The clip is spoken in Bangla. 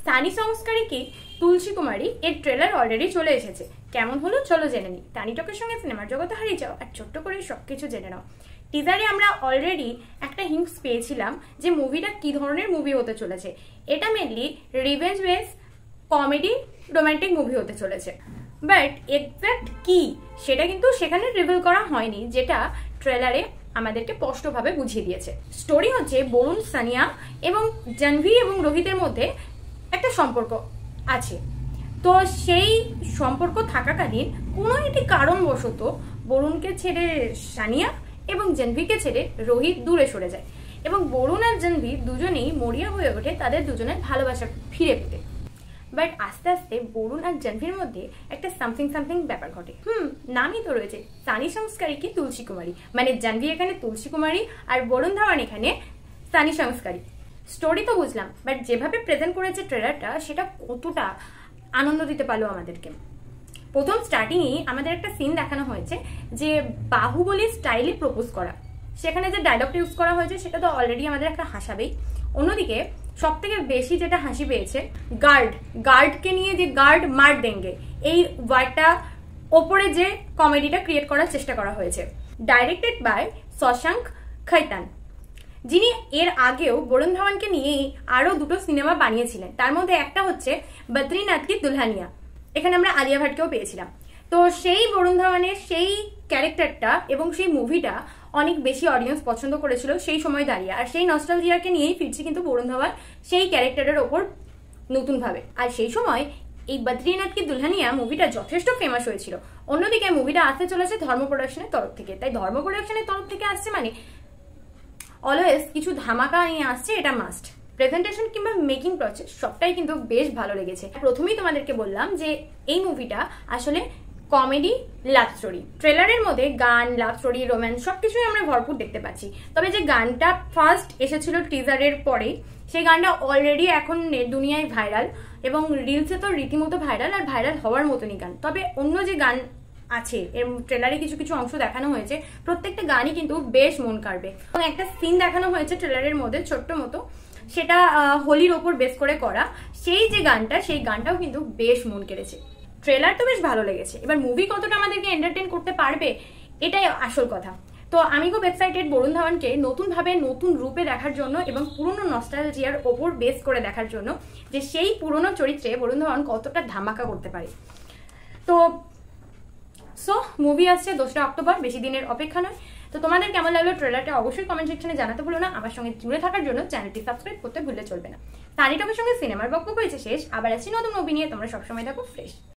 সানি সংস্কারী কি তুলসী কুমারী এর ট্রেলার অলরেডি চলে এসেছে। কেমন হলো চলো জেনে নিই। তানি টকের সঙ্গে সিনেমার জগতে হারিয়ে যাও আর ছোট্ট করে সবকিছু জেনে নাও। টিজারে আমরা অলরেডি একটা হিন্টস পেয়েছিলাম যে মুভিটা কি ধরনের মুভি হতে চলেছে। এটা mainly revenge base comedy romantic movie হতে চলেছে, বাট এক্সাক্ট কি সেটা কিন্তু সেখানে রিভিল করা হয়নি, যেটা ট্রেলারে আমাদেরকে স্পষ্টভাবে বুঝিয়ে দিয়েছে। স্টোরি হচ্ছে বরুণ, সানিয়া এবং জাহ্নবী এবং রোহিতের মধ্যে একটা সম্পর্ক আছে। তো সেই সম্পর্ক থাকাকালীন কোনো একটি কারণবশত বরুণকে ছেড়ে সানিয়া এবং জাহ্নবীকে ছেড়ে রোহিত দূরে সরে যায় এবং বরুণ আর জাহ্নবী দুজনেই মরিয়া হয়ে ওঠে তাদের দুজনের ভালোবাসা ফিরে পেতে। বাট আস্তে আস্তে বরুণ আর জাহ্নবীর মধ্যে একটা সামথিং ব্যাপার ঘটে। নামই তো রয়েছে সানি সংস্কারী কি তুলসী কুমারী, মানে জাহ্নবী এখানে তুলসী কুমারী আর বরুণ ধাওয়ান এখানে সানি সংস্কারী। স্টোরি তো বুঝলাম, বাট যেভাবে প্রেজেন্ট করেছে ট্রেলারটা সেটা কতটা আনন্দ দিতে পারলো আমাদেরকে। প্রথম স্টার্টিংই আমাদের একটা সিন দেখানো হয়েছে যে বাহুবলী স্টাইলে প্রপোজ করা, সেখানে যে ডায়লগটা ইউজ করা হয়েছে সেটা তো অলরেডি আমাদের একটা হাসাবেই। অন্যদিকে সব থেকে বেশি যেটা হাসি পেয়েছে গার্ডকে নিয়ে যে গার্ড মার দেঙ্গে এই ওয়ার্ডটা ওপরে যে কমেডিটা ক্রিয়েট করার চেষ্টা করা হয়েছে। ডাইরেক্টেড বাই শশাঙ্ক খৈতান, যিনি এর আগেও বরুণ ধাওয়ানকে নিয়ে আরো দুটো সিনেমা বানিয়েছিলেন। তার মধ্যে একটা হচ্ছে বদ্রীনাথ কি দুলহানিয়া, এখানে আমরা আলিয়া ভাটকেও পেয়েছিলাম। তো সেই বরুণ ধাওয়ানের সেই ক্যারেক্টারটা এবং সেই মুভিটা অনেক বেশি অডিয়েন্স পছন্দ করেছিল সেই সময় দাঁড়িয়ে, আর সেই নস্টালজিয়াকে নিয়েই ফিরছে কিন্তু বরুণ ধাওয়ান সেই ক্যারেক্টারের ওপর নতুন ভাবে। আর সেই সময় এই বদ্রীনাথ কি দুলহানিয়া মুভিটা যথেষ্ট ফেমাস হয়েছিল। অন্যদিকে মুভিটা আসতে চলেছে ধর্ম প্রোডাকশনের তরফ থেকে, তাই ধর্ম প্রোডাকশনের তরফ থেকে আসছে মানে অলওয়েজ কিছু ধামাকা নিয়ে আসছে, এটা মাস্ট। প্রেজেন্টেশন কিংবা মেকিং প্রসেস সবটাই কিন্তু বেশ ভালো লেগেছে। প্রথমেই তোমাদেরকে বললাম যে এই মুভিটা আসলে কমেডি লাভ স্টোরি। ট্রেলারের মধ্যে গান, লাভ স্টোরি, রোম্যান্স সবকিছুই আমরা ভরপুর দেখতে পাচ্ছি। তবে যে গানটা ফার্স্ট এসেছিল টিজারের পরে, সেই গানটা অলরেডি এখন দুনিয়ায় ভাইরাল এবং রিলসে তো রীতিমতো ভাইরাল, আর ভাইরাল হওয়ার মতনই গান। তবে অন্য যে গান আছে এর ট্রেলারে কিছু কিছু অংশ দেখানো হয়েছে, প্রত্যেকটা গানই কিন্তু বেশ মন কাড়বে। এবং একটা সিন দেখানো হয়েছে ট্রেলারের মধ্যে ছোট্ট মতো, সেটা হোলির ওপর বেস করে করা। সেই যে গানটা, সেই গানটাও কিন্তু বেশ মন কেড়েছে। ট্রেলার তো বেশ ভালো লেগেছে, এবার মুভি কতটা আমাদেরকে এন্টারটেইন করতে পারবে এটাই আসল কথা। তো আমি খুব এক্সাইটেড বরুণ ধাওয়ানকে নতুন ভাবে নতুন রূপে দেখার জন্য এবং পুরনো নস্টালজিয়ার ওপর বেস করে দেখার জন্য, যে সেই পুরনো চরিত্রে বরুণ ধাওয়ান কতটা ধামাকা করতে পারে। তো মুভি আসছে 2রা অক্টোবর, বেশি দিনের অপেক্ষা নয়। তো তোমাদের কেমন লাগলো ট্রেলারটা অবশ্যই কমেন্ট সেকশনে জানাতে ভুলো না। আমার সঙ্গে জুড়ে থাকার জন্য চ্যানেলটি সাবস্ক্রাইব করতে ভুলে চলবে না। তানি টকের সঙ্গে সিনেমার বকবক হয়েছে শেষ, আবার আসছি নতুন মুভি নিয়ে। তোমরা সবসময় থাকো ফ্রেশ।